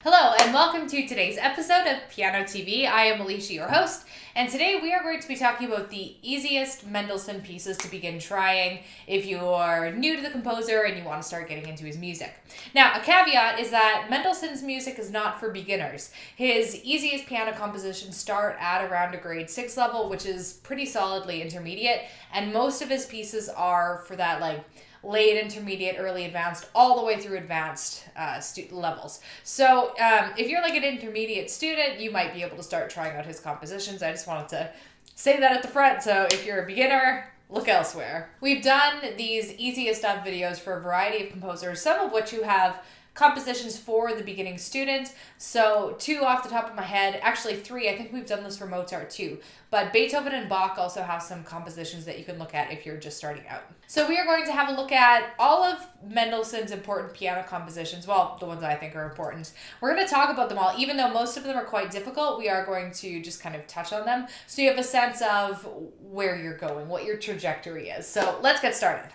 Hello and welcome to today's episode of Piano TV. I am Allysia, your host, and today we are going to be talking about the easiest Mendelssohn pieces to begin trying if you are new to the composer and you want to start getting into his music. Now, a caveat is that Mendelssohn's music is not for beginners. His easiest piano compositions start at around a grade 6 level, which is pretty solidly intermediate, and most of his pieces are for that late intermediate, early advanced, all the way through advanced levels. So if you're like an intermediate student, you might be able to start trying out his compositions. I just wanted to say that at the front. So if you're a beginner, look elsewhere. We've done these easiest of videos for a variety of composers, some of which you have compositions for the beginning student. So 2 off the top of my head, actually 3, I think we've done this for Mozart too, but Beethoven and Bach also have some compositions that you can look at if you're just starting out. So we are going to have a look at all of Mendelssohn's important piano compositions, well, the ones I think are important. We're going to talk about them all, even though most of them are quite difficult, we are going to just kind of touch on them so you have a sense of where you're going, what your trajectory is. So let's get started.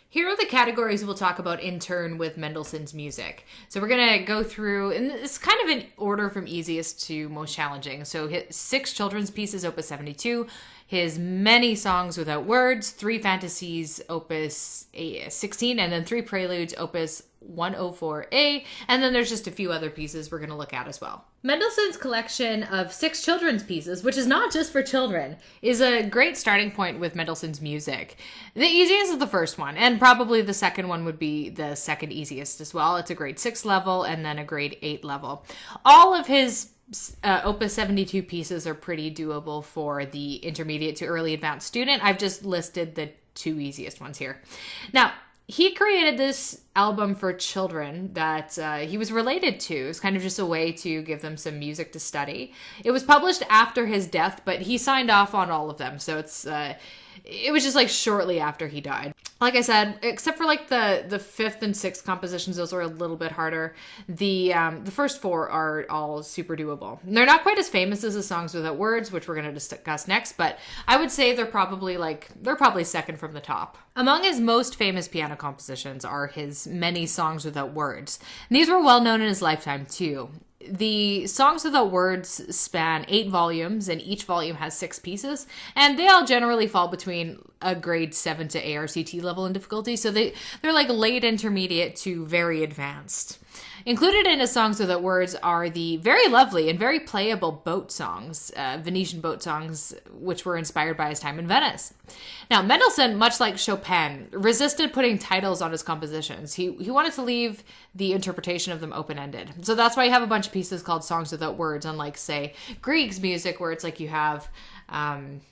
Here are the categories we'll talk about in turn with Mendelssohn's music. So we're going to go through, and it's kind of in order from easiest to most challenging. So his 6 children's pieces, opus 72, his many songs without words, 3 fantasies, opus 16, and then 3 preludes, opus 104A, and then there's just a few other pieces we're going to look at as well. Mendelssohn's collection of 6 children's pieces, which is not just for children, is a great starting point with Mendelssohn's music. The easiest is the first one, and probably the second one would be the second easiest as well. It's a grade 6 level and then a grade 8 level. All of his opus 72 pieces are pretty doable for the intermediate to early advanced student. I've just listed the 2 easiest ones here. Now, he created this album for children that he was related to. It was kind of just a way to give them some music to study. It was published after his death, but he signed off on all of them. So it was just shortly after he died. Like I said, except for the 5th and 6th compositions, those were a little bit harder. The first 4 are all super doable. And they're not quite as famous as the songs without words, which we're going to discuss next, but I would say they're probably second from the top. Among his most famous piano compositions are his many songs without words. And these were well known in his lifetime too. The songs without words span 8 volumes, and each volume has 6 pieces, and they all generally fall between a grade 7 to ARCT level in difficulty, so they're late intermediate to very advanced. Included in his songs without words are the very lovely and very playable boat songs, Venetian boat songs, which were inspired by his time in Venice. Now, Mendelssohn, much like Chopin, resisted putting titles on his compositions. He wanted to leave the interpretation of them open-ended. So that's why you have a bunch of pieces called songs without words, unlike, say, Grieg's music, where it's you have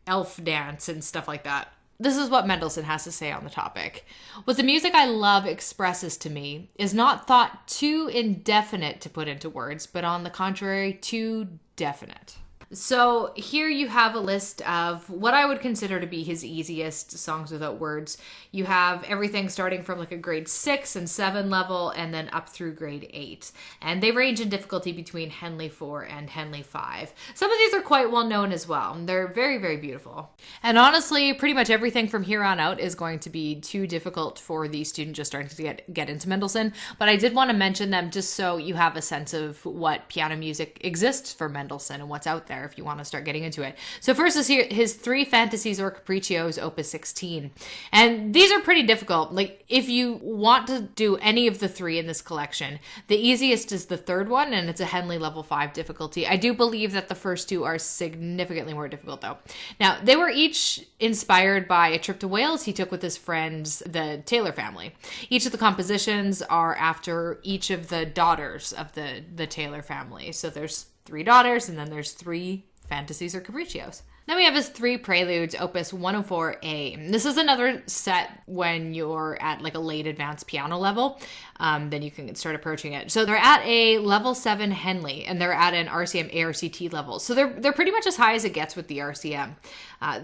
elf dance and stuff like that. This is what Mendelssohn has to say on the topic. What the music I love expresses to me is not thought too indefinite to put into words, but on the contrary, too definite. So here you have a list of what I would consider to be his easiest songs without words. You have everything starting from a grade 6 and 7 level and then up through grade 8. And they range in difficulty between Henley 4 and Henley 5. Some of these are quite well known as well. They're very, very beautiful. And honestly, pretty much everything from here on out is going to be too difficult for the student just starting to get into Mendelssohn. But I did want to mention them just so you have a sense of what piano music exists for Mendelssohn and what's out there if you want to start getting into it. So first is here his 3 Fantasies or Capriccios, opus 16. And these are pretty difficult. If you want to do any of the 3 in this collection, the easiest is the 3rd one, and it's a Henley level 5 difficulty. I do believe that the first 2 are significantly more difficult though. Now, they were each inspired by a trip to Wales he took with his friends, the Taylor family. Each of the compositions are after each of the daughters of the Taylor family. So there's 3 daughters, and then there's 3 Fantasies or Capriccios. Then we have his 3 Preludes, opus 104A. This is another set when you're at a late advanced piano level, then you can start approaching it. So they're at a level 7 Henley, and they're at an RCM ARCT level. So they're pretty much as high as it gets with the RCM.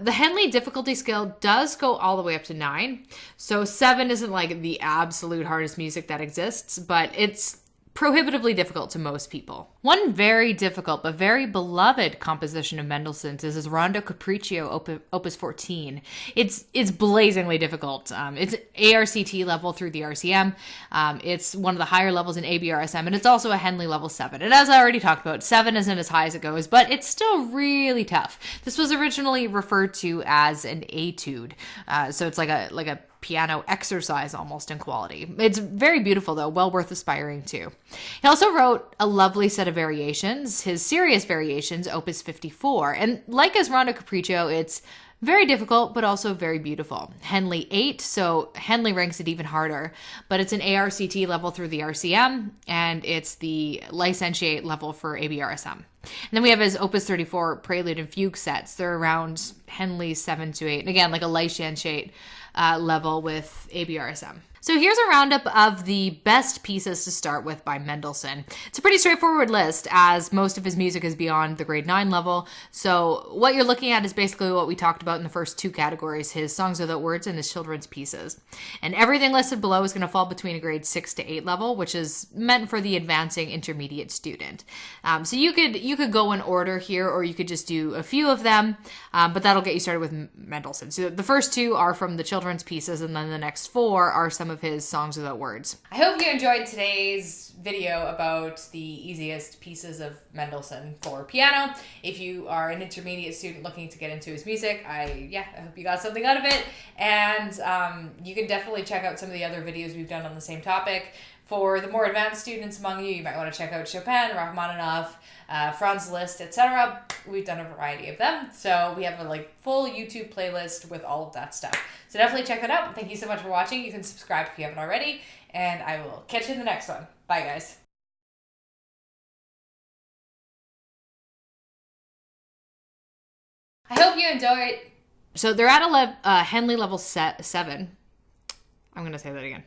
The Henley difficulty scale does go all the way up to 9. So 7 isn't the absolute hardest music that exists, but it's prohibitively difficult to most people. One very difficult but very beloved composition of Mendelssohn's is his Rondo Capriccio Opus 14. It's blazingly difficult. It's ARCT level through the RCM. It's one of the higher levels in ABRSM, and it's also a Henley level 7. And as I already talked about, 7 isn't as high as it goes, but it's still really tough. This was originally referred to as an etude, so it's like a piano exercise almost in quality. It's very beautiful though, well worth aspiring to. He also wrote a lovely set of variations, his serious variations, Opus 54. And like his Rondo Capriccio, it's very difficult, but also very beautiful. Henley 8, so Henley ranks it even harder, but it's an ARCT level through the RCM, and it's the licentiate level for ABRSM. And then we have his Opus 34 Prelude and Fugue sets. They're around Henley 7 to 8, and again, like a licentiate level with ABRSM. So here's a roundup of the best pieces to start with by Mendelssohn. It's a pretty straightforward list, as most of his music is beyond the grade 9 level. So what you're looking at is basically what we talked about in the first two categories, his songs without words and his children's pieces. And everything listed below is going to fall between a grade 6 to 8 level, which is meant for the advancing intermediate student. So you could go in order here, or you could just do a few of them, but that'll get you started with Mendelssohn. So the first two are from the children's pieces, and then the next four are some of his songs without words. I hope you enjoyed today's video about the easiest pieces of Mendelssohn for piano. If you are an intermediate student looking to get into his music, I hope you got something out of it. And you can definitely check out some of the other videos we've done on the same topic. For the more advanced students among you, you might want to check out Chopin, Rachmaninoff, Franz Liszt, etc. We've done a variety of them. So we have a full YouTube playlist with all of that stuff. So definitely check that out. Thank you so much for watching. You can subscribe if you haven't already. And I will catch you in the next one. Bye, guys. I hope you enjoyed. So they're at Henley level 7. I'm going to say that again.